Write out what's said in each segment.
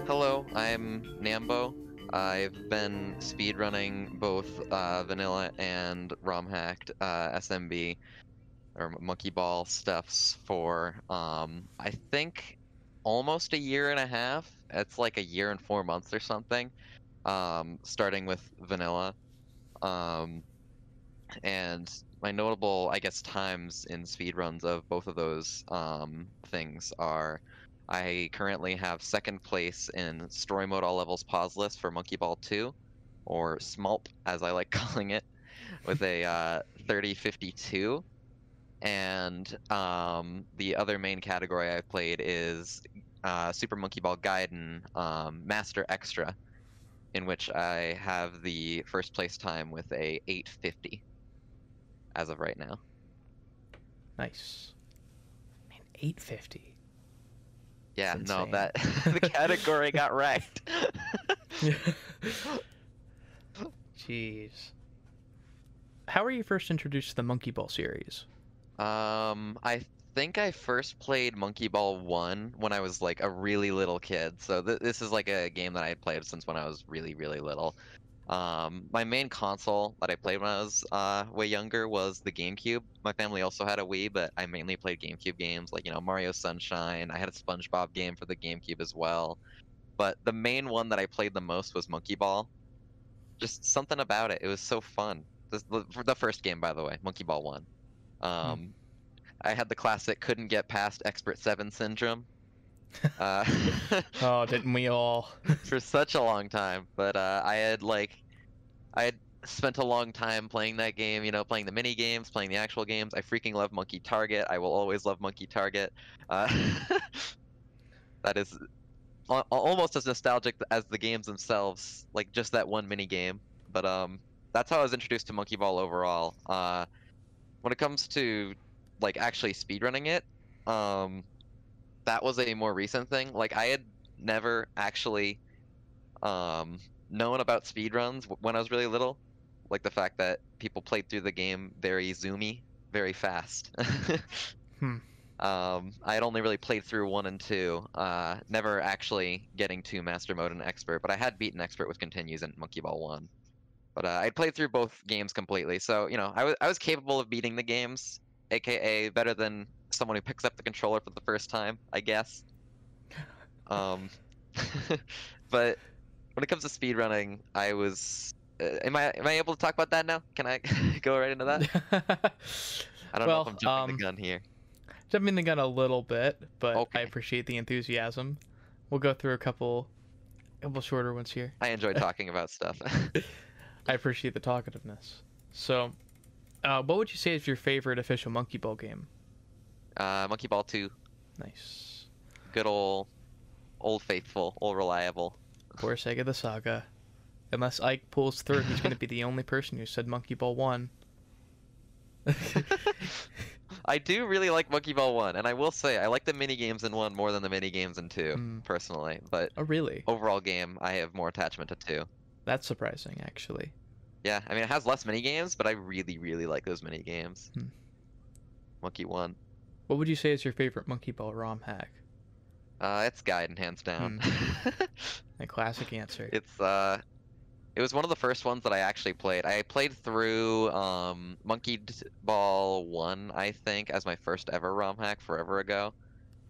Hello, I'm Nambo. I've been speedrunning both vanilla and Romhacked SMB or Monkey Ball stuffs for I think almost a year and a half. It's like a year and 4 months or something. Starting with vanilla. Um, and my notable, I guess, times in speedruns of both of those things are I currently have second place in story mode all levels pauseless for Monkey Ball 2, or SMALP as I like calling it, with a 3052. And the other main category I've played is Super Monkey Ball Gaiden Master Extra, in which I have the first place time with a 850 as of right now. Nice. Man, 850. Yeah, That's no, insane. that the category got wrecked. Jeez. How were you first introduced to the Monkey Ball series? I think I first played Monkey Ball 1 when I was like a really little kid. So this is like a game that I had played since when I was really, really little. My main console that I played when I was way younger was the GameCube. My family also had a Wii, but I mainly played GameCube games like, Mario Sunshine. I had a SpongeBob game for the GameCube as well. But the main one that I played the most was Monkey Ball. Just something about it. It was so fun. The first game, by the way, Monkey Ball 1. I had the classic couldn't get past Expert 7 syndrome. Uh, Oh, didn't we all? for such a long time, but I had spent a long time playing that game, playing the mini games, playing the actual games. I freaking love Monkey Target. I will always love Monkey Target. Uh, that is almost as nostalgic as the games themselves, like just that one mini game. But that's how I was introduced to Monkey Ball overall. When it comes to like actually speedrunning it, that was a more recent thing. Like I had never actually known about speedruns when I was really little. Like the fact that people played through the game very zoomy, very fast. I had only really played through 1 and 2, never actually getting to Master Mode and Expert, but I had beaten Expert with continues in Monkey Ball 1. But I'd played through both games completely, so I was capable of beating the games, aka better than someone who picks up the controller for the first time, I guess. But when it comes to speedrunning, I was. Am I able to talk about that now? Can I go right into that? I don't know if I'm jumping the gun here. Jumping the gun a little bit, but Okay. I appreciate the enthusiasm. We'll go through a couple shorter ones here. I enjoy talking about stuff. I appreciate the talkativeness. So, what would you say is your favorite official Monkey Ball game? Monkey Ball 2. Nice. Good old faithful, old reliable. Poor Sega the Saga. Unless Ike pulls through, he's going to be the only person who said Monkey Ball 1. I do really like Monkey Ball 1, and I will say I like the mini games in 1 more than the mini games in 2, personally. But oh, really? Overall game, I have more attachment to 2. That's surprising, actually. Yeah, I mean it has less mini games, but I really, really like those mini games. Monkey 1. What would you say is your favorite Monkey Ball ROM hack? It's Gaiden, hands down. A classic answer. It was one of the first ones that I actually played. I played through Monkey Ball 1, I think, as my first ever ROM hack forever ago.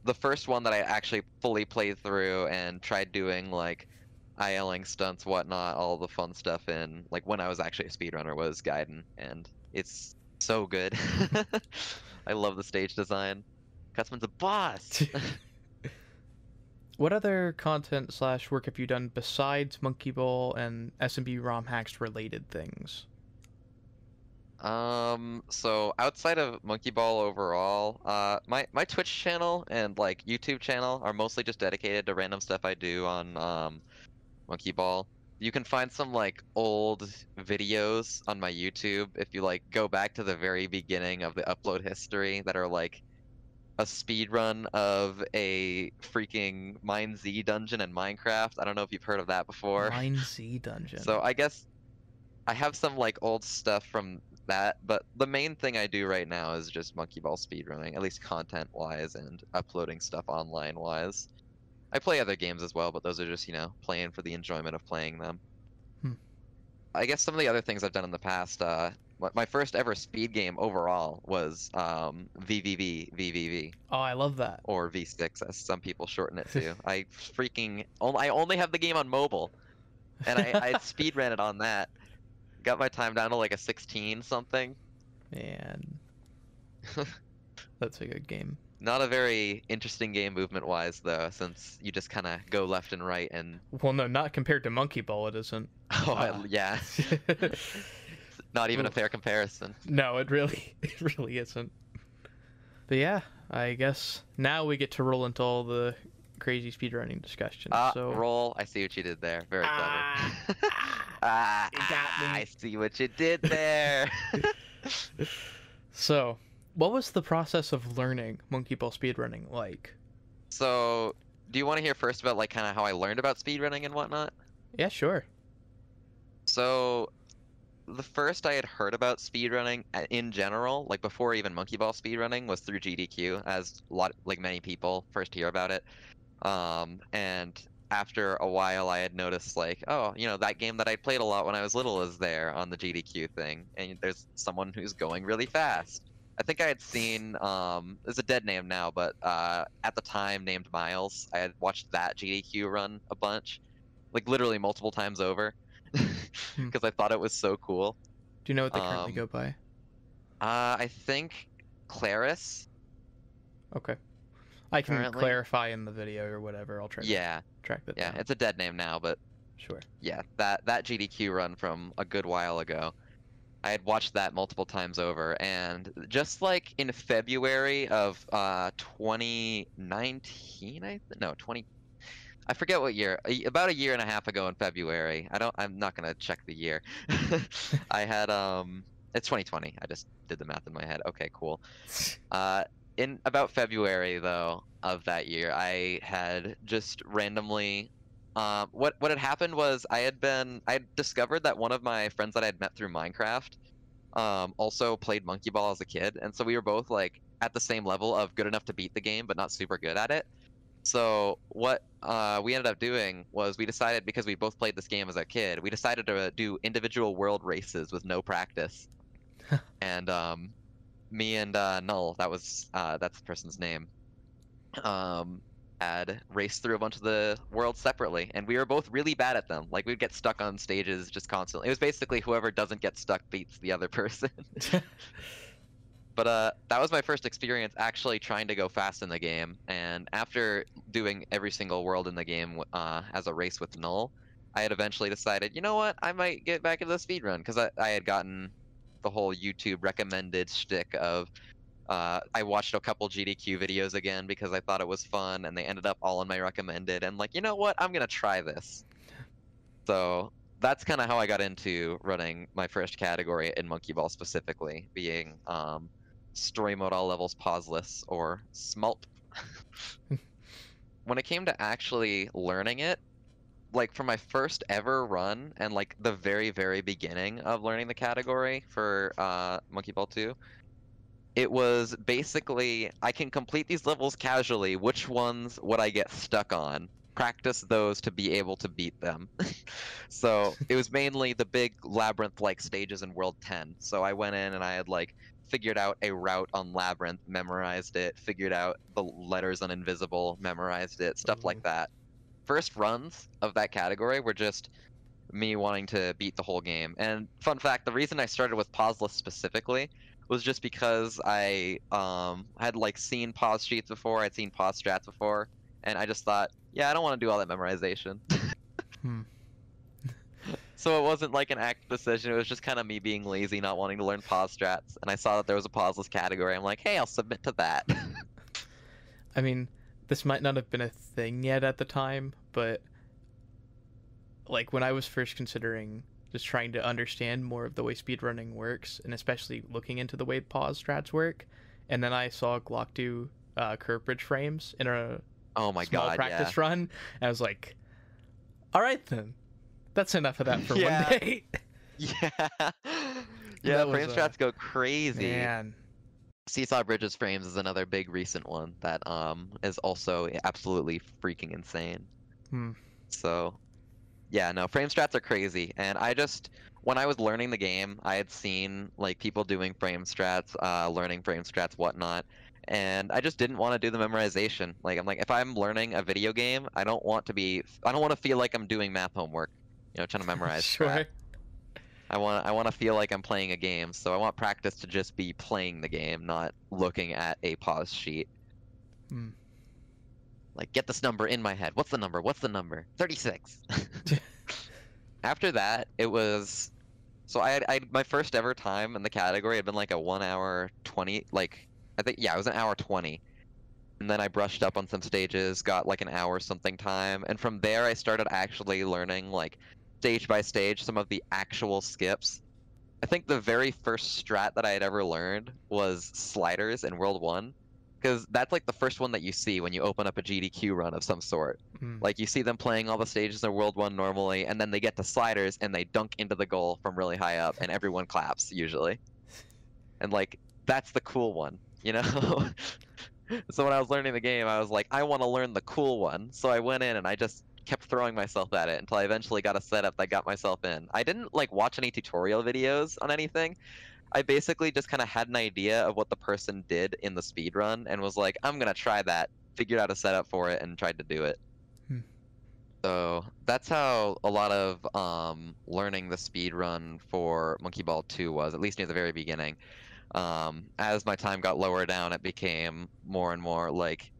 The first one that I actually fully played through and tried doing like ILing stunts, whatnot, all the fun stuff in, like when I was actually a speedrunner, was Gaiden, and it's so good. I love the stage design. Cutsman's a boss! What other content / work have you done besides Monkey Ball and SMB ROM hacks related things? So outside of Monkey Ball overall, my Twitch channel and like YouTube channel are mostly just dedicated to random stuff I do on Monkey Ball. You can find some like old videos on my YouTube if you like go back to the very beginning of the upload history that are like a speed run of a freaking Mine Z dungeon in Minecraft. I don't know if you've heard of that before. Mine Z dungeon. So I guess I have some like old stuff from that, but the main thing I do right now is just Monkey Ball speedrunning, at least content wise and uploading stuff online wise. I play other games as well, but those are just, playing for the enjoyment of playing them. Hmm. I guess some of the other things I've done in the past, my first ever speed game overall was VVV, Oh, I love that. or V6 as some people shorten it to. I only have the game on mobile, and I speed ran it on that. Got my time down to like a 16 something. Man, that's a good game. Not a very interesting game movement-wise, though, since you just kind of go left and right and... Well, no, not compared to Monkey Ball, it isn't. Yeah. Not even a fair comparison. No, it really isn't. But yeah, I guess now we get to roll into all the crazy speedrunning discussion. Roll. I see what you did there. Very clever. You got me. I see what you did there. So, what was the process of learning Monkey Ball speedrunning like? So, do you want to hear first about like kind of how I learned about speedrunning and whatnot? Yeah, sure. So, the first I had heard about speedrunning in general, like before even Monkey Ball speedrunning, was through GDQ, as many people first hear about it. And after a while, I had noticed like, oh, that game that I played a lot when I was little is there on the GDQ thing, and there's someone who's going really fast. I think I had seen, it's a dead name now, but at the time named Miles. I had watched that GDQ run a bunch, like literally multiple times over, because I thought it was so cool. Do you know what they currently go by? I think Claris. Okay. I can Currently. clarify in the video or whatever. I'll try to track that down. Yeah, it's a dead name now, but sure. Yeah, that GDQ run from a good while ago. I had watched that multiple times over, and just like in February of 2019, I forget what year, about a year and a half ago in February. I'm not gonna check the year. I had it's 2020. I just did the math in my head. Okay, cool. In about February though of that year, I had just randomly what had happened was I had discovered that one of my friends that I had met through Minecraft also played Monkey Ball as a kid, and so we were both like at the same level of good enough to beat the game but not super good at it. So what we ended up doing was we decided, because we both played this game as a kid, we decided to do individual world races with no practice. And me and Null, that's the person's name, had raced through a bunch of the worlds separately, and we were both really bad at them. Like, we'd get stuck on stages just constantly. It was basically whoever doesn't get stuck beats the other person. But that was my first experience actually trying to go fast in the game, and after doing every single world in the game as a race with Null, I had eventually decided, you know what, I might get back into the speedrun, because I had gotten the whole YouTube recommended shtick of I watched a couple GDQ videos again because I thought it was fun, and they ended up all on my recommended, and like, you know what, I'm gonna try this. So that's kind of how I got into running my first category in Monkey Ball specifically, being story mode all levels pauseless, or SMULP. When it came to actually learning it, like for my first ever run and like the very, very beginning of learning the category for Monkey Ball 2, it was basically, I can complete these levels casually, which ones would I get stuck on? Practice those to be able to beat them. So it was mainly the big labyrinth-like stages in World 10. So I went in and I had like figured out a route on Labyrinth, memorized it, figured out the letters on Invisible, memorized it, stuff like that. First runs of that category were just me wanting to beat the whole game. And fun fact, the reason I started with pauseless specifically was just because I had like seen pause sheets before, I'd seen pause strats before, and I just thought, yeah, I don't want to do all that memorization. So it wasn't like an active decision, it was just kind of me being lazy, not wanting to learn pause strats, and I saw that there was a pauseless category. I'm like, hey, I'll submit to that. I mean, this might not have been a thing yet at the time, but like when I was first considering just trying to understand more of the way speedrunning works, and especially looking into the way pause strats work, and then I saw Glock do curve bridge frames in a small practice run, and I was like, all right then, that's enough of that for one day. Yeah, frame strats go crazy. Man. Seesaw Bridges frames is another big recent one that is also absolutely freaking insane. Hmm. So yeah, no, frame strats are crazy. And I just, when I was learning the game, I had seen like people doing frame strats, learning frame strats, whatnot. And I just didn't want to do the memorization. Like, I'm like, if I'm learning a video game, I don't want to feel like I'm doing math homework, trying to memorize strat. Sure. I want to feel like I'm playing a game. So I want practice to just be playing the game, not looking at a pause sheet. Hmm. Like, get this number in my head. What's the number? What's the number? 36. After that, it was so I my first ever time in the category had been like a 1 hour 20, like I think yeah, it was an hour 20. And then I brushed up on some stages, got like an hour something time, and from there I started actually learning like stage by stage some of the actual skips. I think the very first strat that I had ever learned was sliders in World 1, because that's like the first one that you see when you open up a GDQ run of some sort. Hmm. Like you see them playing all the stages in World 1 normally, and then they get to sliders and they dunk into the goal from really high up, and everyone claps usually. And like that's the cool one, you know? So when I was learning the game, I was like, I want to learn the cool one. So I went in and I just kept throwing myself at it until I eventually got a setup that got myself in. I didn't like watch any tutorial videos on anything. I basically just kind of had an idea of what the person did in the speed run and was like, I'm gonna try that. Figured out a setup for it and tried to do it. Hmm. So that's how a lot of learning the speed run for Monkey Ball 2 was, at least near the very beginning. As my time got lower down, it became more and more like,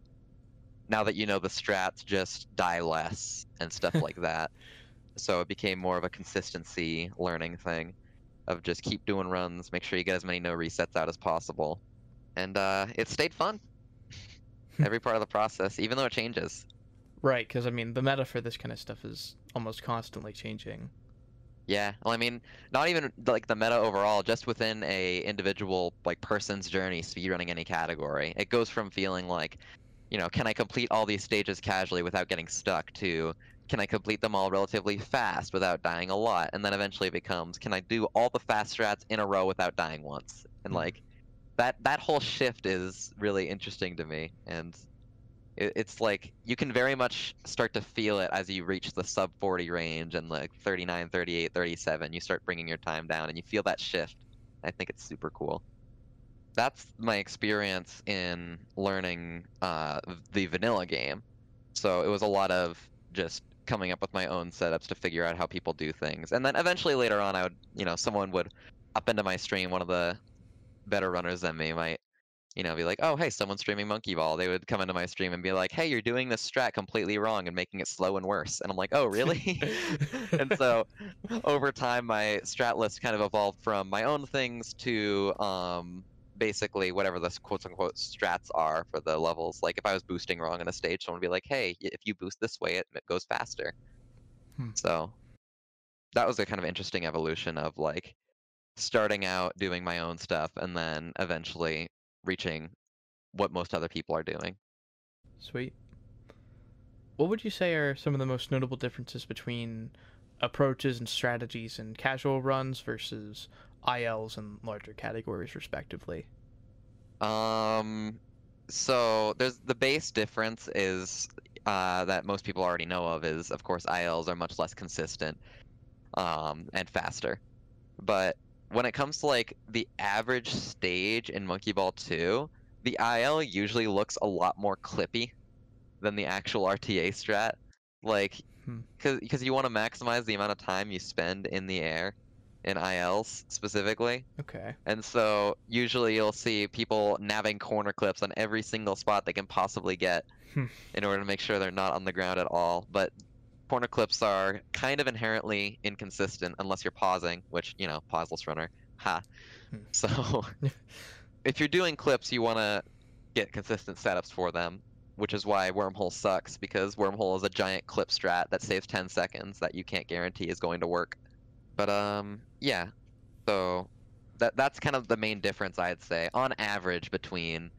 now that you know the strats, just die less and stuff like that. So it became more of a consistency learning thing of just keep doing runs, make sure you get as many no resets out as possible. And it stayed fun every part of the process, even though it changes. Right, because I mean, the meta for this kind of stuff is almost constantly changing. Yeah, well, I mean, not even like the meta overall, just within a individual like person's journey speedrunning any category. It goes from feeling like, can I complete all these stages casually without getting stuck to can I complete them all relatively fast without dying a lot? And then eventually it becomes, can I do all the fast strats in a row without dying once? And Hmm. like that whole shift is really interesting to me. And it's like you can very much start to feel it as you reach the sub 40 range and like 39, 38, 37. You start bringing your time down and you feel that shift. I think it's super cool. That's my experience in learning the vanilla game. So it was a lot of just coming up with my own setups to figure out how people do things. And then eventually later on, I would, someone would up into my stream, one of the better runners than me might, be like, oh, hey, someone's streaming Monkey Ball. They would come into my stream and be like, hey, you're doing this strat completely wrong and making it slow and worse. And I'm like, oh, really? And so over time, my strat list kind of evolved from my own things to basically whatever the quote unquote strats are for the levels. Like if I was boosting wrong on a stage, someone would be like, hey, if you boost this way, it goes faster. Hmm. So that was a kind of interesting evolution of like starting out doing my own stuff and then eventually reaching what most other people are doing. Sweet. What would you say are some of the most notable differences between approaches and strategies in casual runs versus ILs and larger categories, respectively? Um, so there's the base difference is that most people already know of is, of course, ILs are much less consistent and faster. But when it comes to like the average stage in Monkey Ball 2, the IL usually looks a lot more clippy than the actual RTA strat. Like, Hmm. because you want to maximize the amount of time you spend in the air in ILs specifically. Okay. And so usually you'll see people nabbing corner clips on every single spot they can possibly get Hmm. in order to make sure they're not on the ground at all. But corner clips are kind of inherently inconsistent unless you're pausing, which, pauseless runner. Ha. Hmm. So if you're doing clips, you want to get consistent setups for them, which is why Wormhole sucks, because Wormhole is a giant clip strat that saves 10 seconds that you can't guarantee is going to work. But yeah. So that's kind of the main difference I'd say on average between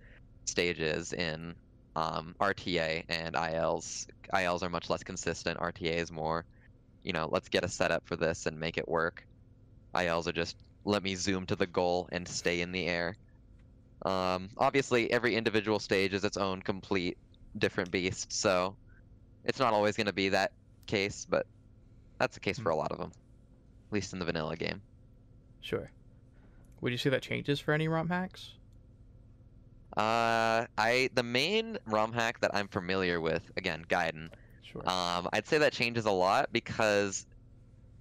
stages in RTA and ILs. ILs are much less consistent. RTA is more, let's get a setup for this and make it work. ILs are just let me zoom to the goal and stay in the air. Obviously, every individual stage is its own complete different beast, so it's not always going to be that case, but that's the case Hmm. for a lot of them, at least in the vanilla game. Sure. Would you say that changes for any ROM hacks? The main ROM hack that I'm familiar with, again, Gaiden, Sure. I'd say that changes a lot because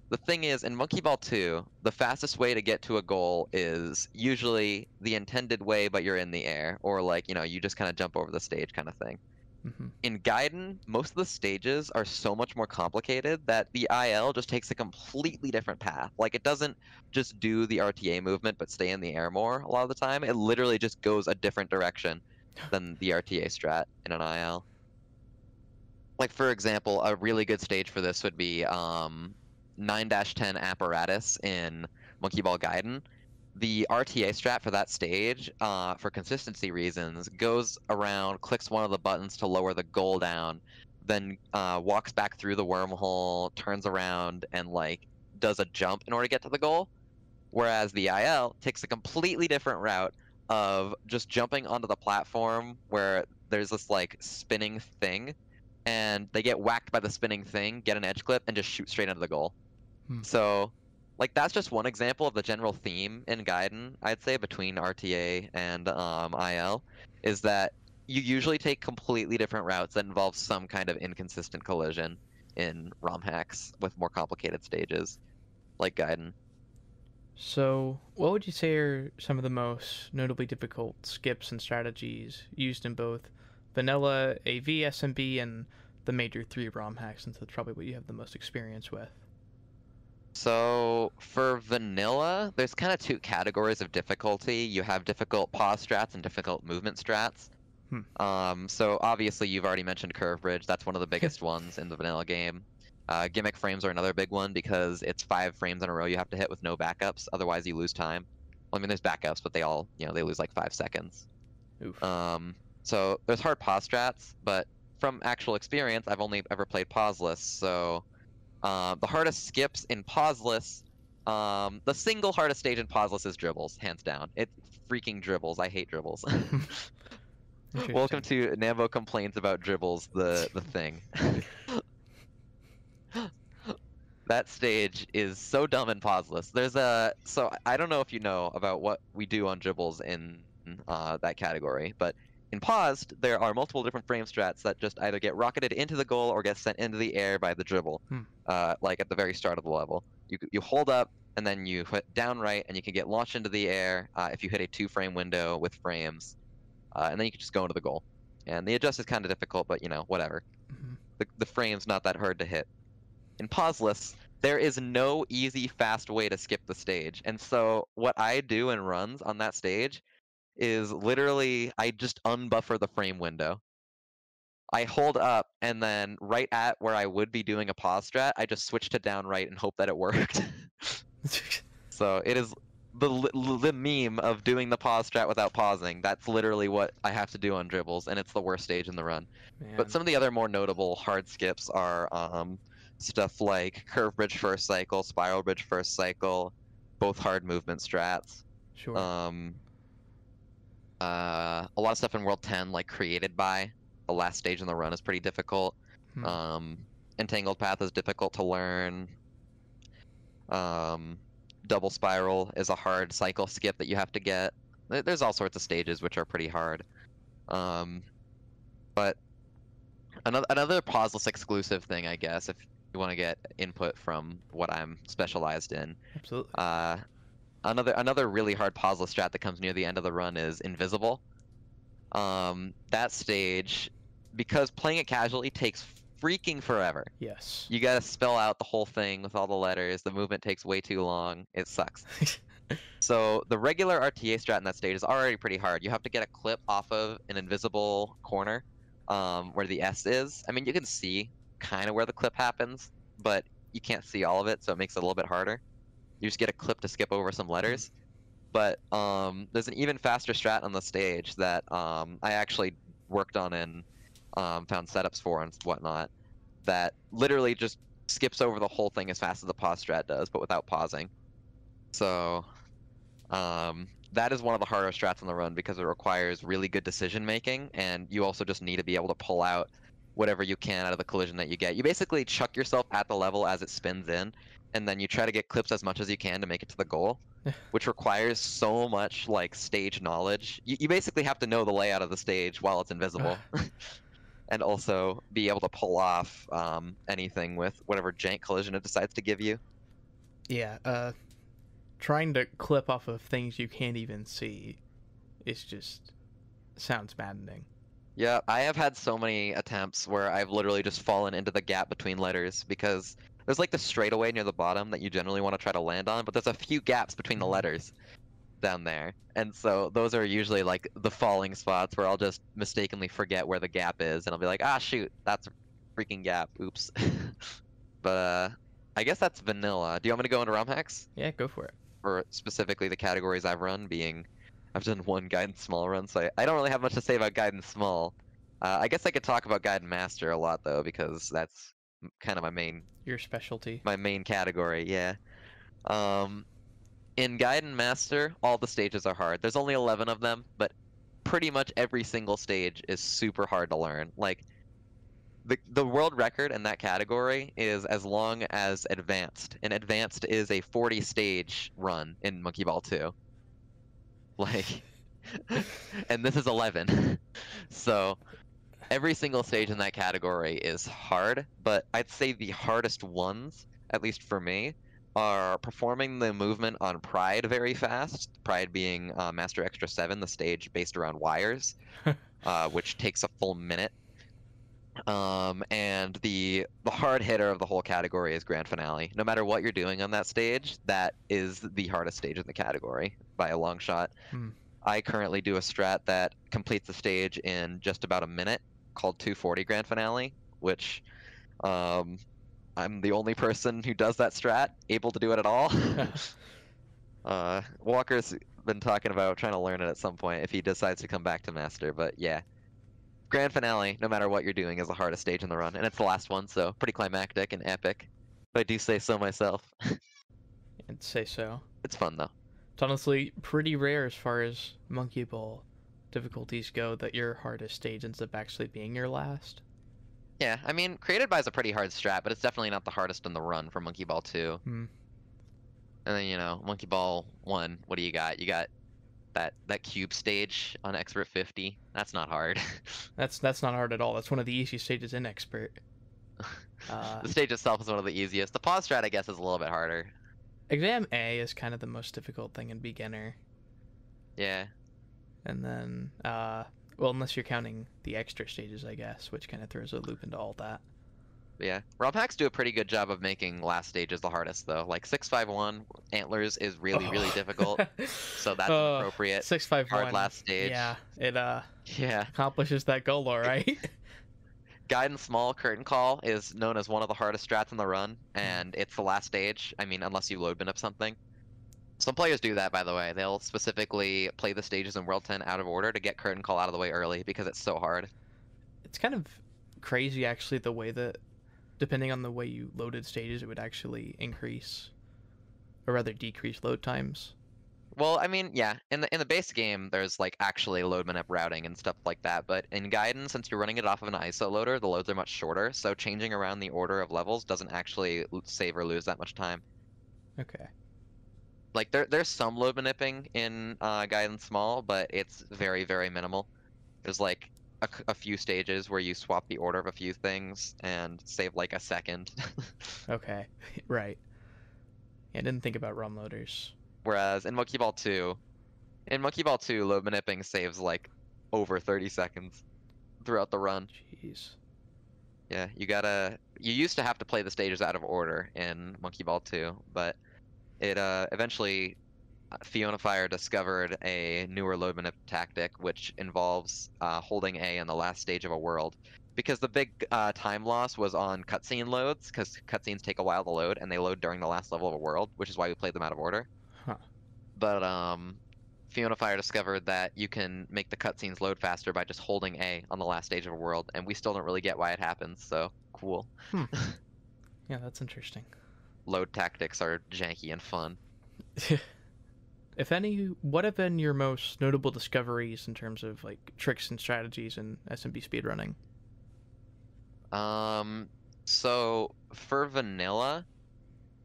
the thing is, in Monkey Ball 2, the fastest way to get to a goal is usually the intended way, but you're in the air, or like, you just kind of jump over the stage kind of thing. Mm-hmm. In Gaiden, most of the stages are so much more complicated that the IL just takes a completely different path. Like, it doesn't just do the RTA movement but stay in the air more a lot of the time. It literally just goes a different direction than the RTA strat in an IL. Like, for example, a really good stage for this would be 9-10 Apparatus in Monkey Ball Gaiden. The RTA strat for that stage, for consistency reasons, goes around, clicks one of the buttons to lower the goal down, then walks back through the wormhole, turns around, and like does a jump in order to get to the goal. Whereas the IL takes a completely different route of just jumping onto the platform where there's this like spinning thing, and they get whacked by the spinning thing, get an edge clip, and just shoot straight into the goal. Hmm. So, like, that's just one example of the general theme in Gaiden, I'd say, between RTA and IL, is that you usually take completely different routes that involve some kind of inconsistent collision in Romhacks with more complicated stages, like Gaiden. So, what would you say are some of the most notably difficult skips and strategies used in both vanilla, AV, SMB, and the major 3 ROM hacks, since that's probably what you have the most experience with? So for vanilla, there's kind of two categories of difficulty. You have difficult pause strats and difficult movement strats. Hmm. So obviously you've already mentioned curve bridge. That's one of the biggest ones in the vanilla game. Gimmick frames are another big one because it's 5 frames in a row you have to hit with no backups. Otherwise you lose time. Well, I mean, there's backups, but they all, they lose like 5 seconds. Oof. So there's hard pause strats, but from actual experience, I've only ever played pauseless, so the hardest skips in pauseless, the single hardest stage in pauseless is dribbles, hands down. It's freaking dribbles. I hate dribbles. Welcome to Nambo complains about dribbles, the thing. That stage is so dumb in pauseless. So I don't know if you know about what we do on dribbles in that category, but in paused, there are multiple different frame strats that just either get rocketed into the goal or get sent into the air by the dribble, like at the very start of the level. You hold up, and then you hit down right, and you can get launched into the air if you hit a 2-frame window with frames, and then you can just go into the goal. And the adjust is kind of difficult, but whatever. Mm-hmm. The frame's not that hard to hit. In pauseless, there is no easy, fast way to skip the stage, and so what I do in runs on that stage is literally I just unbuffer the frame window. I hold up, and then right at where I would be doing a pause strat, I just switch to down right and hope that it worked. So it is the meme of doing the pause strat without pausing. That's literally what I have to do on dribbles, and it's the worst stage in the run. Man. But some of the other more notable hard skips are stuff like curve bridge first cycle, spiral bridge first cycle, both hard movement strats. Sure. A lot of stuff in World 10, like created by the last stage in the run, is pretty difficult. Entangled Path is difficult to learn. Double Spiral is a hard cycle skip that you have to get. There's all sorts of stages which are pretty hard. But another pauseless exclusive thing, I guess, if you want to get input from what I'm specialized in. Absolutely. Another really hard pauseless strat that comes near the end of the run is Invisible. That stage, because playing it casually takes freaking forever. Yes. You gotta spell out the whole thing with all the letters. The movement takes way too long. It sucks. So the regular RTA strat in that stage is already pretty hard. You have to get a clip off of an invisible corner where the S is. I mean, you can see kind of where the clip happens, but you can't see all of it, so it makes it a little bit harder. You just get a clip to skip over some letters. But there's an even faster strat on the stage that I actually worked on and found setups for and whatnot that literally just skips over the whole thing as fast as the pause strat does, but without pausing. So That is one of the harder strats on the run because it requires really good decision making, and you also just need to be able to pull out whatever you can out of the collision that you get. You basically chuck yourself at the level as it spins in, and then you try to get clips as much as you can to make it to the goal, which requires so much like stage knowledge. You basically have to know the layout of the stage while it's invisible. And also be able to pull off anything with whatever jank collision it decides to give you. Yeah, trying to clip off of things you can't even see is just sounds maddening. Yeah, I have had so many attempts where I've literally just fallen into the gap between letters because there's like the straightaway near the bottom that you generally want to try to land on, but there's a few gaps between the letters down there. And so those are usually like the falling spots where I'll just mistakenly forget where the gap is and I'll be like, ah, shoot, that's a freaking gap. Oops. But I guess that's vanilla. Do you want me to go into Romhacks? Yeah, go for it. Or specifically the categories I've run being I've done one guide and small run, so I don't really have much to say about guide and small. I guess I could talk about guide and master a lot though, because that's kind of Your specialty. my main category. Yeah. In guide and master, all the stages are hard. There's only 11 of them, but pretty much every single stage is super hard to learn. Like the world record in that category is as long as advanced, and advanced is a 40 stage run in Monkey Ball 2. Like, and this is 11. So every single stage in that category is hard, but I'd say the hardest ones, at least for me, are performing the movement on Pride very fast. Pride being Master Extra 7, the stage based around wires, which takes a full minute. And the hard hitter of the whole category is Grand Finale. No matter what you're doing on that stage, that is the hardest stage in the category by a long shot. I currently do a strat that completes the stage in just about a minute called 240 Grand Finale, which I'm the only person who does that strat able to do it at all. Walker's been talking about trying to learn it at some point if he decides to come back to Master, but yeah. Grand Finale, no matter what you're doing, is the hardest stage in the run, and it's the last one, so pretty climactic and epic. If I do say so myself. I'd say so. It's fun, though. It's honestly pretty rare as far as Monkey Ball difficulties go that your hardest stage ends up actually being your last. Yeah, I mean, Created By is a pretty hard strat, but it's definitely not the hardest in the run for Monkey Ball 2. And then, you know, Monkey Ball 1, what do you got? You got that cube stage on Expert 50. That's not hard. That's not hard at all. That's one of the easiest stages in Expert. The stage itself is one of the easiest. The pause strat, I guess, is a little bit harder. Exam A is kind of the most difficult thing in beginner. Yeah. And then, well, unless you're counting the extra stages, I guess, which kind of throws a loop into all that. Yeah. Romhacks do a pretty good job of making last stages the hardest, though. Like 651 Antlers is really, really difficult. So that's an appropriate 651 hard last stage. Yeah, it yeah. accomplishes that goal, all right. Guide and Small Curtain Call is known as one of the hardest strats in the run, and it's the last stage. I mean, unless you load bin up something. Some players do that, by the way. They'll specifically play the stages in World 10 out of order to get Curtain Call out of the way early because it's so hard. It's kind of crazy, actually, the way that, depending on the way you loaded stages, it would actually increase, or rather decrease load times. Well, I mean, yeah, in the base game, there's like actually load min up routing and stuff like that. But in Gaiden, since you're running it off of an ISO loader, the loads are much shorter. So changing around the order of levels doesn't actually save or lose that much time. Okay. Like there's some load manipping in Gaiden Small, but it's very, very minimal. There's like a few stages where you swap the order of a few things and save like a second. Okay, right. Yeah, I didn't think about ROM loaders. Whereas in Monkey Ball 2, load manipping saves like over 30 seconds throughout the run. Jeez. Yeah, you used to have to play the stages out of order in Monkey Ball 2, but it eventually Fiona Fire discovered a newer load manip tactic which involves holding A in the last stage of a world. Because the big time loss was on cutscene loads, because cutscenes take a while to load, and they load during the last level of a world, which is why we played them out of order. Huh. But Fiona Fire discovered that you can make the cutscenes load faster by just holding A on the last stage of a world, and we still don't really get why it happens, so cool. Yeah, that's interesting. Load tactics are janky and fun. If any, what have been your most notable discoveries in terms of like tricks and strategies in SMB speedrunning? Um, so for vanilla,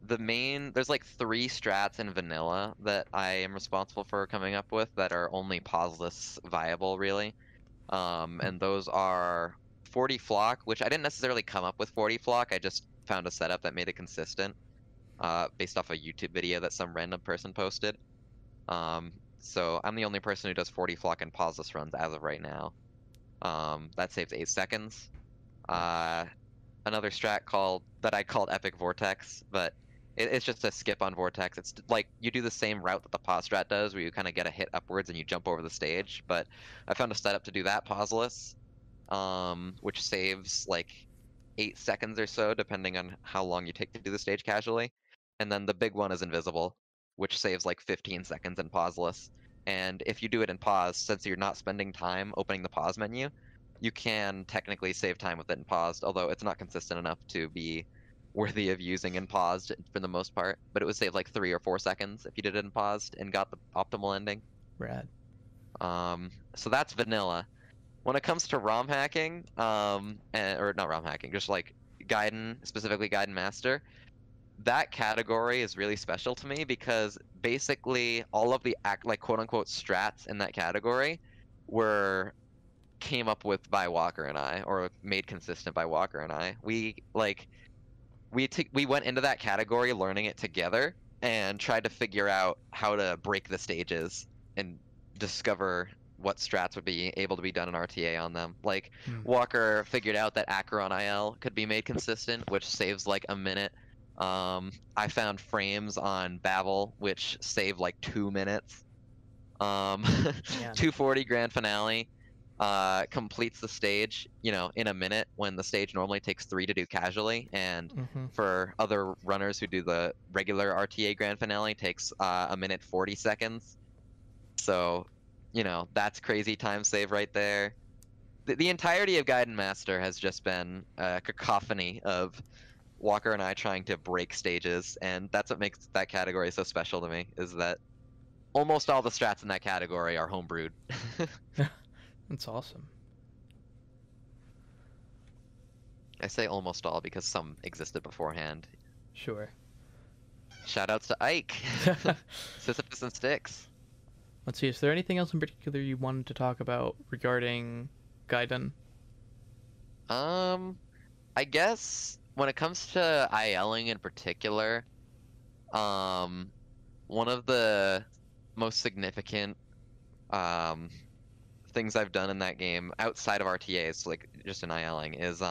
there's like three strats in vanilla that I am responsible for coming up with that are only pauseless viable, really. And those are 40 flock, which I didn't necessarily come up with 40 flock. I just found a setup that made it consistent, based off a YouTube video that some random person posted. So I'm the only person who does 40 flock and pauseless runs as of right now. That saves 8 seconds. Nice. Uh, Another strat that I called Epic Vortex, but it's just a skip on Vortex. It's like you do the same route that the pause strat does, where you kind of get a hit upwards and you jump over the stage. But I found a setup to do that pauseless, which saves like 8 seconds or so, depending on how long you take to do the stage casually. And then the big one is invisible, which saves like 15 seconds in pauseless. And if you do it in pause, since you're not spending time opening the pause menu, you can technically save time with it in paused, although it's not consistent enough to be worthy of using in paused for the most part. But it would save like 3 or 4 seconds if you did it in paused and got the optimal ending. Rad. So that's vanilla. When it comes to ROM hacking, or not ROM hacking, just like Gaiden, specifically Gaiden Master, that category is really special to me because basically all of the like quote unquote strats in that category were came up with by Walker and I, or made consistent by Walker and I. We went into that category learning it together and tried to figure out how to break the stages and discover what strats would be able to be done in RTA on them. Like Walker figured out that Acheron IL could be made consistent, which saves like a minute. I found frames on Babel, which save like 2 minutes. 240 grand finale completes the stage, in a minute when the stage normally takes 3 to do casually. And for other runners who do the regular RTA grand finale, takes a minute 40 seconds. So, that's crazy time save right there. The entirety of Gaiden Master has just been a cacophony of Walker and I trying to break stages, and that's what makes that category so special to me, is that almost all the strats in that category are homebrewed. That's awesome. I say almost all because some existed beforehand. Sure. Shoutouts to Ike, Sisyphus and Styx. Let's see, is there anything else in particular you wanted to talk about regarding Gaiden? I guess when it comes to ILing in particular, one of the most significant things I've done in that game outside of RTAs, like just in ILing, is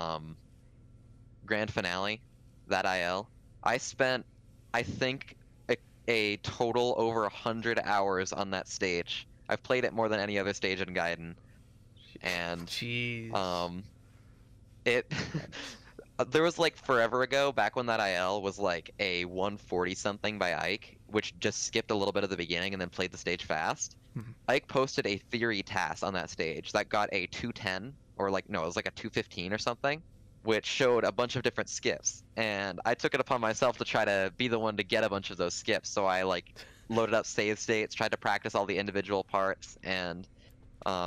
Grand Finale, that IL. I spent, I think, a total over 100 hours on that stage. I've played it more than any other stage in Gaiden, and jeez, it there was like forever ago, back when that IL was like a 140 something by Ike, which just skipped a little bit of the beginning and then played the stage fast. Ike posted a theory task on that stage that got a 210, or like, no, it was like a 215 or something, which showed a bunch of different skips. And I took it upon myself to try to be the one to get a bunch of those skips. So I like loaded up save states, tried to practice all the individual parts. And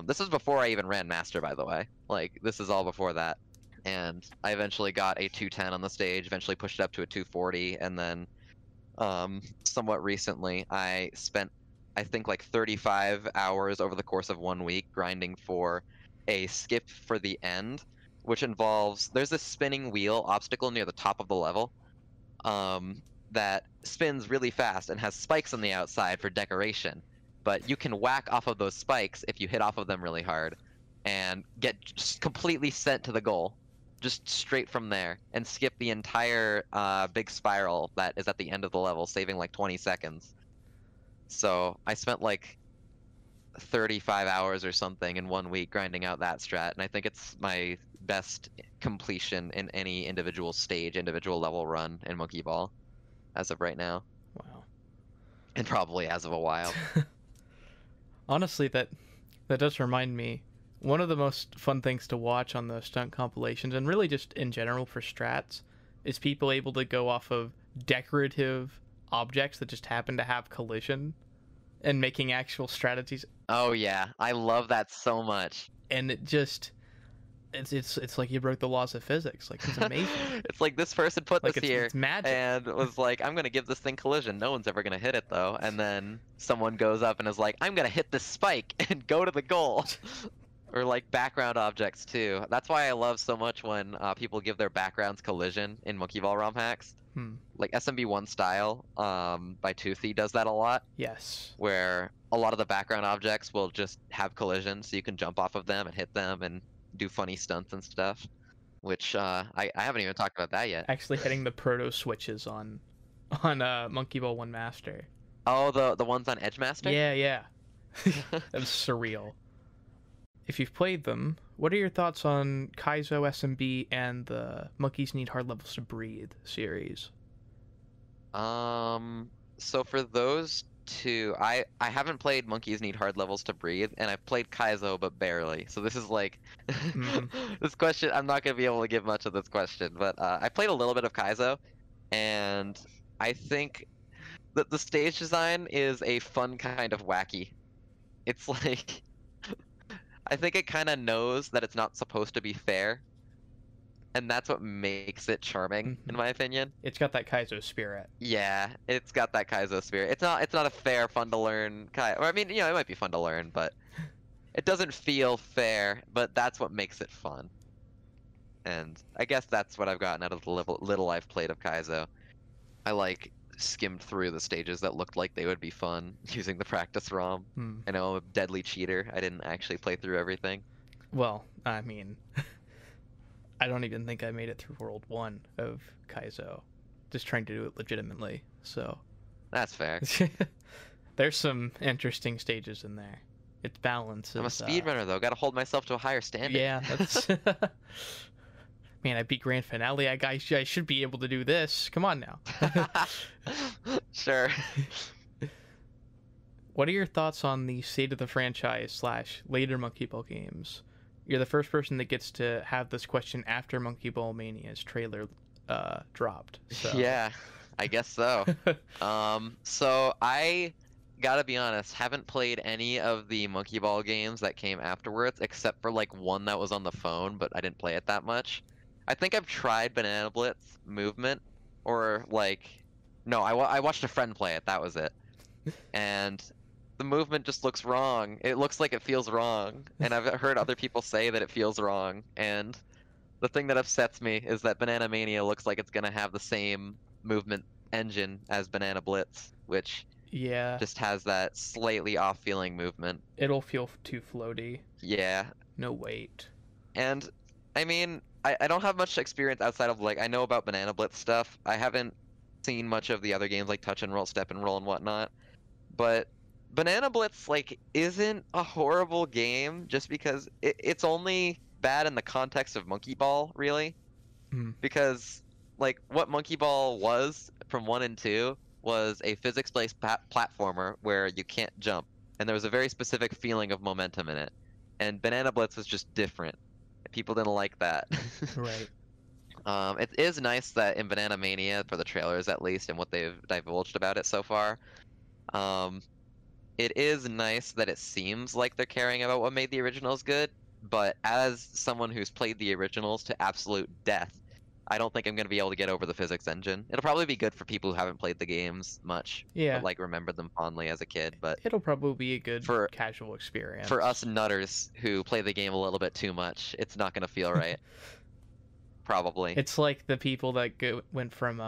this is before I even ran Master, by the way. Like, this is all before that. And I eventually got a 210 on the stage, eventually pushed it up to a 240. And then somewhat recently, I spent, I think, like 35 hours over the course of 1 week grinding for a skip for the end, which involves, there's this spinning wheel obstacle near the top of the level that spins really fast and has spikes on the outside for decoration. But you can whack off of those spikes if you hit off of them really hard and get just completely sent to the goal, just straight from there, and skip the entire big spiral that is at the end of the level, saving like 20 seconds. So I spent like 35 hours or something in 1 week grinding out that strat, and I think it's my best completion in any individual stage, individual level run in Monkey Ball as of right now. Wow. And probably as of a while. Honestly, that does remind me, one of the most fun things to watch on the stunt compilations, and really just in general for strats, is people able to go off of decorative objects that just happen to have collision and making actual strategies, Oh yeah, I love that so much. and it just it's like you broke the laws of physics. Like, it's amazing. It's like this person put Like, this here it's magic. and was like, I'm gonna give this thing collision. No one's ever gonna hit it though. And then someone goes up and is like, I'm gonna hit this spike and go to the goal. Or like background objects too. That's why I love so much when people give their backgrounds collision in Monkey Ball Romhacks. Like SMB1 style by Toothy does that a lot, Yes. where a lot of the background objects will just have collision, so you can jump off of them and hit them and do funny stunts and stuff. Which I haven't even talked about that yet. Actually hitting the proto switches on Monkey Ball 1 Master. Oh, the ones on Edge Master? Yeah. That was surreal. If you've played them, what are your thoughts on Kaizo, SMB, and the Monkeys Need Hard Levels to Breathe series? So for those two, I haven't played Monkeys Need Hard Levels to Breathe, and I've played Kaizo, but barely. So this is like, this question, I'm not gonna be able to give much of this question, but I played a little bit of Kaizo, and I think that the stage design is a fun kind of wacky. It's like, I think it kind of knows that it's not supposed to be fair, and that's what makes it charming, in my opinion. It's got that Kaizo spirit. Yeah, it's got that Kaizo spirit. It's not a fair, fun to learn Or I mean, you know, it might be fun to learn, but it doesn't feel fair. But that's what makes it fun. And I guess that's what I've gotten out of the little I've played of Kaizo. I like skimmed through the stages that looked like they would be fun using the practice ROM. I know I'm a deadly cheater. I didn't actually play through everything. Well, I mean, I don't even think I made it through World 1 of Kaizo. Just trying to do it legitimately, so. That's fair. There's some interesting stages in there. It's balanced. I'm a speedrunner, though. Gotta hold myself to a higher standard. Yeah, that's... Man, I beat Grand Finale. I should be able to do this. Come on now. Sure. What are your thoughts on the state of the franchise / later Monkey Ball games? You're the first person that gets to have this question after Monkey Ball Mania's trailer dropped. So. Yeah, I guess so. So I gotta be honest, haven't played any of the Monkey Ball games that came afterwards, except for like one that was on the phone, but I didn't play it that much. I think I've tried Banana Blitz Movement, or like, no, I watched a friend play it. That was it, and the movement just looks wrong. It looks like it feels wrong, and I've heard other people say that it feels wrong. And the thing that upsets me is that Banana Mania looks like it's gonna have the same movement engine as Banana Blitz, which just has that slightly off-feeling movement. It'll feel too floaty. Yeah. No weight. And I mean, I don't have much experience outside of, like, I know about Banana Blitz stuff. I haven't seen much of the other games like Touch and Roll, Step and Roll, and whatnot. But Banana Blitz, like, isn't a horrible game just because it's only bad in the context of Monkey Ball, really. Because, like, what Monkey Ball was from 1 and 2 was a physics-based platformer where you can't jump. And there was a very specific feeling of momentum in it. And Banana Blitz was just different. People didn't like that. Right. It is nice that in Banana Mania, for the trailers at least, and what they've divulged about it so far, it is nice that it seems like they're caring about what made the originals good, but as someone who's played the originals to absolute death, I don't think I'm going to be able to get over the physics engine. It'll probably be good for people who haven't played the games much, but, like, remember them fondly as a kid, but it'll probably be a good casual experience. For us nutters who play the game a little bit too much, it's not going to feel right. Probably. It's like the people that went from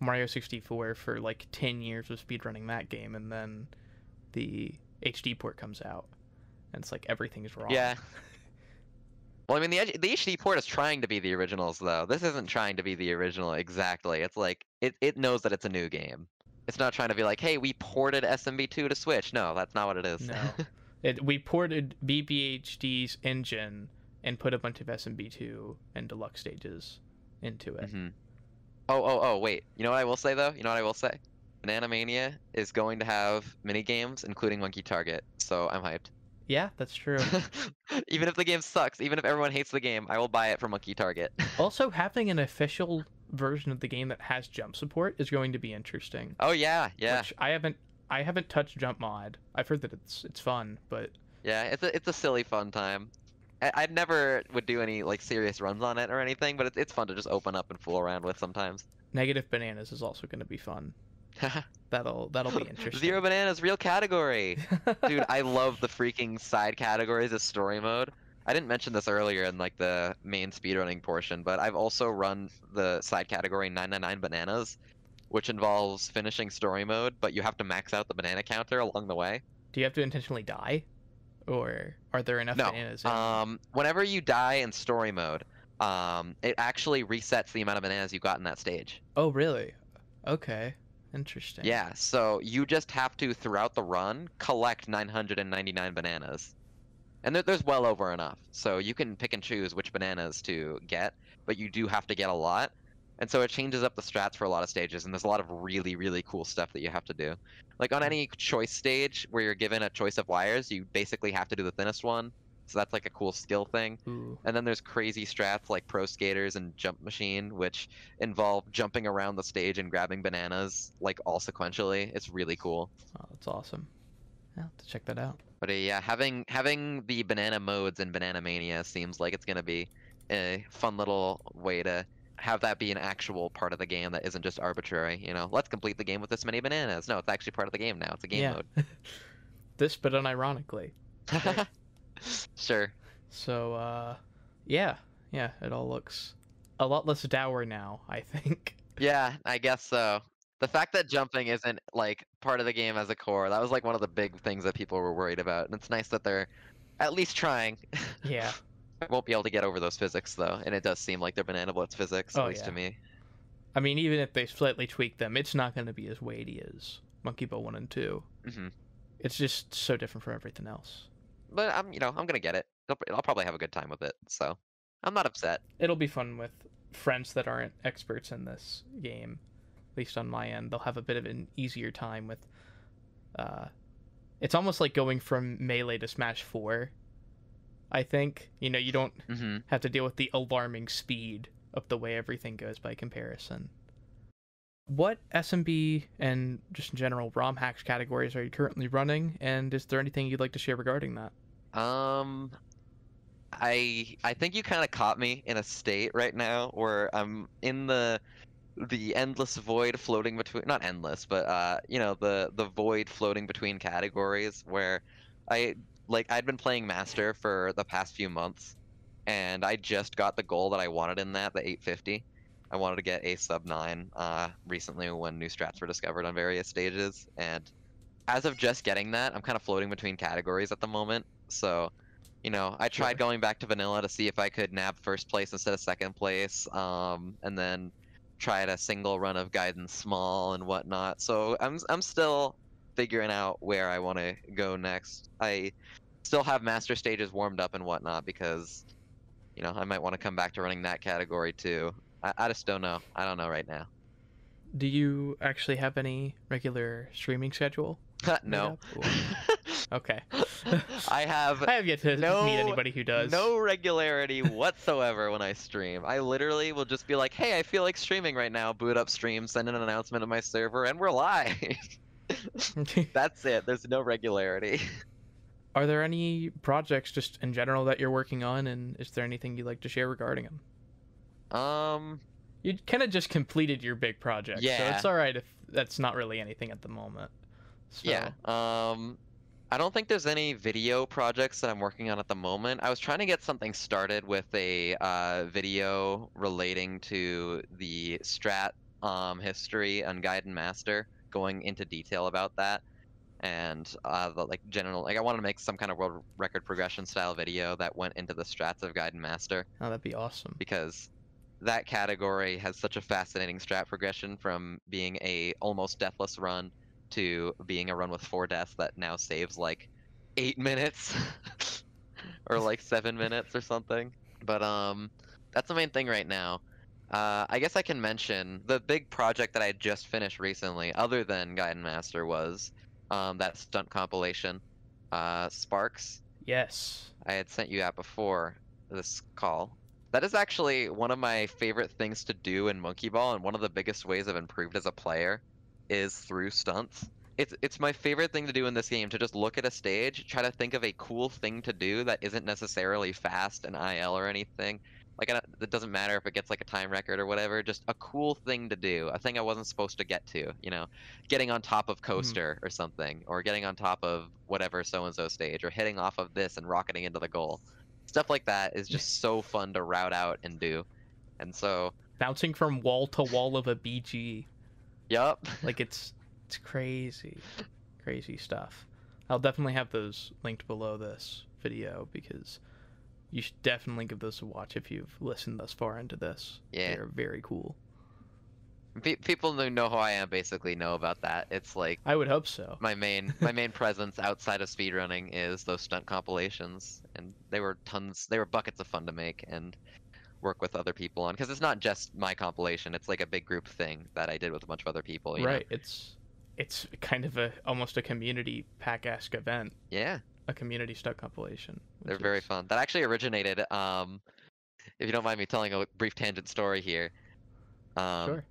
Mario 64 for like 10 years of speedrunning that game, and then the HD port comes out, and it's like everything's wrong. Yeah. Well, I mean, the HD port is trying to be the originals, though. This isn't trying to be the original exactly. It's like, it knows that it's a new game. It's not trying to be like, hey, we ported SMB2 to Switch. No, that's not what it is. No. We ported BBHD's engine and put a bunch of SMB2 and deluxe stages into it. Oh, wait. You know what I will say, though? You know what I will say? Banana Mania is going to have mini games, including Monkey Target, so I'm hyped. Yeah, that's true. Even if the game sucks, even if everyone hates the game, I will buy it for Monkey Target. Also, having an official version of the game that has jump support is going to be interesting. Oh, yeah. Which I haven't I haven't touched jump mod. I've heard that it's fun, but Yeah, it's a silly fun time. I never would do any like serious runs on it or anything, but it's fun to just open up and fool around with sometimes. negative bananas is also going to be fun. That'll be interesting. Zero bananas, real category. Dude, I love the freaking side categories of story mode. I didn't mention this earlier in like the main speedrunning portion, but I've also run the side category 999 bananas, which involves finishing story mode, but you have to max out the banana counter along the way. Do you have to intentionally die, or are there enough No. bananas? In... Whenever you die in story mode, it actually resets the amount of bananas you got in that stage. Oh, really? Okay. Interesting. Yeah, so you just have to, throughout the run, collect 999 bananas. And there's well over enough. So you can pick and choose which bananas to get, but you do have to get a lot. And so it changes up the strats for a lot of stages, and there's a lot of really, really cool stuff that you have to do. Like on any choice stage where you're given a choice of wires, you basically have to do the thinnest one. So that's like a cool skill thing. Ooh. And then there's crazy strats like Pro Skaters and Jump Machine, which involve jumping around the stage and grabbing bananas, like all sequentially. It's really cool. Oh, that's awesome. I'll have to check that out. But yeah, having the banana modes in Banana Mania seems like it's gonna be a fun little way to have that be an actual part of the game that isn't just arbitrary. You know, let's complete the game with this many bananas. No, it's actually part of the game now. It's a game mode. This, but unironically. Right. Sure. So, yeah, it all looks a lot less dour now, I think. Yeah, I guess so. The fact that jumping isn't like part of the game as a core, that was like one of the big things that people were worried about. And it's nice that they're at least trying. Yeah. I won't be able to get over those physics though, and it does seem like they're Banana Blitz physics, at least to me. I mean, even if they slightly tweak them, it's not going to be as weighty as Monkey Ball 1 and 2. Mm-hmm. It's just so different from everything else. But I'm gonna get it. I'll probably have a good time with it, so I'm not upset. It'll be fun with friends that aren't experts in this game. At least on my end, they'll have a bit of an easier time with. It's almost like going from Melee to Smash 4. I think you don't have to deal with the alarming speed of the way everything goes by comparison. What SMB and just in general Romhacks categories are you currently running, and is there anything you'd like to share regarding that? I think you kind of caught me in a state right now where I'm in the endless void floating between, not endless, but the void floating between categories where I'd been playing Master for the past few months, and I just got the goal that I wanted in that, the 850. I wanted to get a sub 9 recently when new strats were discovered on various stages, and as of just getting that, I'm kind of floating between categories at the moment. So, I tried going back to vanilla to see if I could nab first place instead of second place, and then tried a single run of Guidance Small and whatnot. So I'm still figuring out where I want to go next. I still have master stages warmed up and whatnot because, I might want to come back to running that category too. I just don't know. I don't know right now. Do you actually have any regular streaming schedule? No. Okay. I have yet to meet anybody who does. No regularity whatsoever when I stream. I literally will just be like, hey, I feel like streaming right now, boot up stream, send an announcement to my server, and we're live. That's it. There's no regularity. Are there any projects just in general that you're working on, and is there anything you'd like to share regarding them? You kind of just completed your big project, so it's alright if that's not really anything at the moment. So. Yeah. I don't think there's any video projects that I'm working on at the moment. I was trying to get something started with a video relating to the strat history on Guide and Master, going into detail about that, and I wanted to make some kind of world record progression style video that went into the strats of Guide and Master. Oh, that'd be awesome. Because that category has such a fascinating strat progression from being a almost deathless run to being a run with 4 deaths that now saves like 8 minutes or like 7 minutes or something. But that's the main thing right now. I guess I can mention the big project that I just finished recently, other than Guide and Master, was that stunt compilation, Sparks. Yes. I had sent you out before this call. That is actually one of my favorite things to do in Monkey Ball, and one of the biggest ways I've improved as a player is through stunts. it's my favorite thing to do in this game, to just look at a stage, try to think of a cool thing to do that isn't necessarily fast and IL or anything. Like, it doesn't matter if it gets like a time record or whatever, just a cool thing to do, a thing I wasn't supposed to get to, you know, getting on top of Coaster or something, or getting on top of whatever so-and-so stage, or hitting off of this and rocketing into the goal. Stuff like that is just so fun to route out and do. And so, Bouncing from wall to wall of a BG. yup. Like, it's crazy. Crazy stuff. I'll definitely have those linked below this video, because you should definitely give those a watch if you've listened thus far into this. Yeah. They're very cool. People who know who I am basically know about that. It's like, I would hope so. my main presence outside of speedrunning is those stunt compilations, and they were buckets of fun to make and work with other people on, because it's not just my compilation, it's like a big group thing that I did with a bunch of other people, you Right. know? It's kind of almost a community pack-esque event. Yeah. A community stunt compilation. They're very fun. That actually originated, if you don't mind me telling a brief tangent story here. Sure.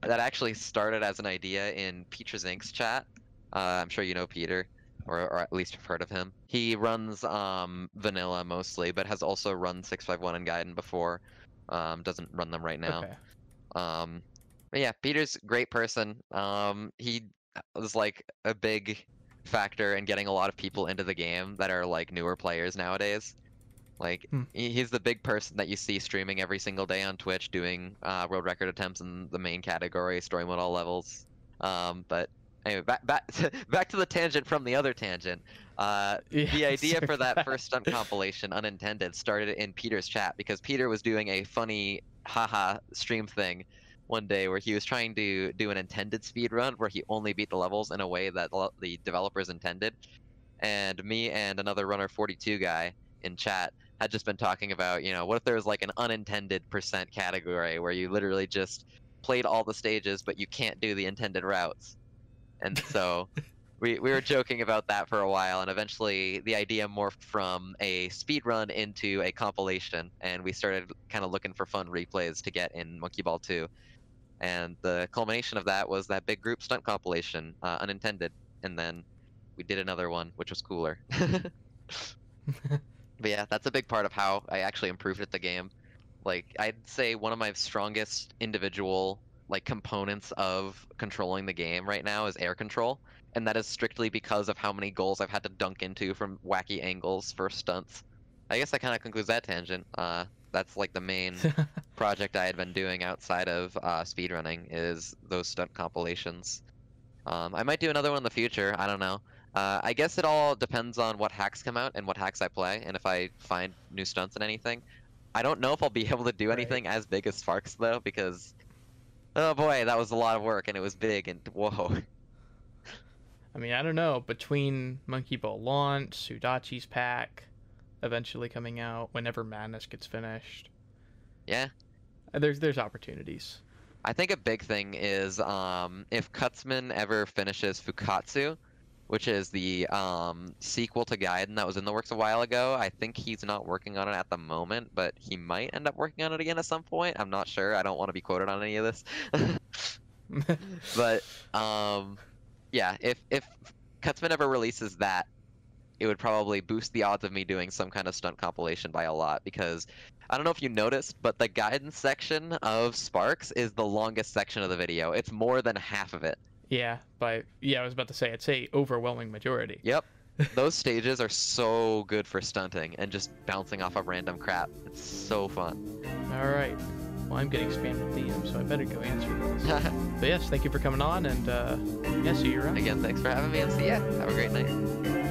That actually started as an idea in Peter's Inc.'s chat. I'm sure you know Peter, or at least have heard of him. He runs Vanilla mostly, but has also run 651 and Gaiden before. Doesn't run them right now. Okay. But yeah, Peter's a great person. He was like a big factor in getting a lot of people into the game that are like newer players nowadays. Like, he's the big person that you see streaming every single day on Twitch, doing world record attempts in the main category, story mode all levels. But anyway, back to the tangent from the other tangent. The idea for that first stunt compilation, Unintended, started in Peter's chat, because Peter was doing a funny haha stream thing one day where he was trying to do an intended speed run where he only beat the levels in a way that the developers intended. And me and another runner 42 guy in chat had just been talking about, you know, what if there was like an unintended percent category where you literally just played all the stages but you can't do the intended routes. And so we were joking about that for a while, and eventually the idea morphed from a speed run into a compilation, and we started kind of looking for fun replays to get in Monkey Ball 2. And the culmination of that was that big group stunt compilation, Unintended, and then we did another one, which was cooler. But yeah, that's a big part of how I actually improved at the game. Like, I'd say one of my strongest individual like components of controlling the game right now is air control, and that is strictly because of how many goals I've had to dunk into from wacky angles for stunts. I guess that kind of concludes that tangent. That's like the main project I had been doing outside of speedrunning, is those stunt compilations. I might do another one in the future, I don't know. I guess it all depends on what hacks come out and what hacks I play, and if I find new stunts and anything. I don't know if I'll be able to do anything as big as Sparks, though, because, oh boy, that was a lot of work, and it was big, and whoa. I mean, I don't know. Between Monkey Ball launch, Sudachi's pack, eventually coming out, whenever Madness gets finished. Yeah. There's opportunities. I think a big thing is if Kutzman ever finishes Fukatsu, which is the sequel to Gaiden that was in the works a while ago. I think he's not working on it at the moment, but he might end up working on it again at some point. I'm not sure. I don't want to be quoted on any of this. But yeah, if Kutzman ever releases that, it would probably boost the odds of me doing some kind of stunt compilation by a lot, because I don't know if you noticed, but the guidance section of Sparks is the longest section of the video. It's more than half of it. Yeah, I was about to say, I'd say overwhelming majority. Yep. Those stages are so good for stunting and just bouncing off of random crap. It's so fun. All right. Well, I'm getting spammed with DMs, so I better go answer those. But yes, thank you for coming on, and yeah, see you around. Again, thanks for having me, and see ya. Have a great night.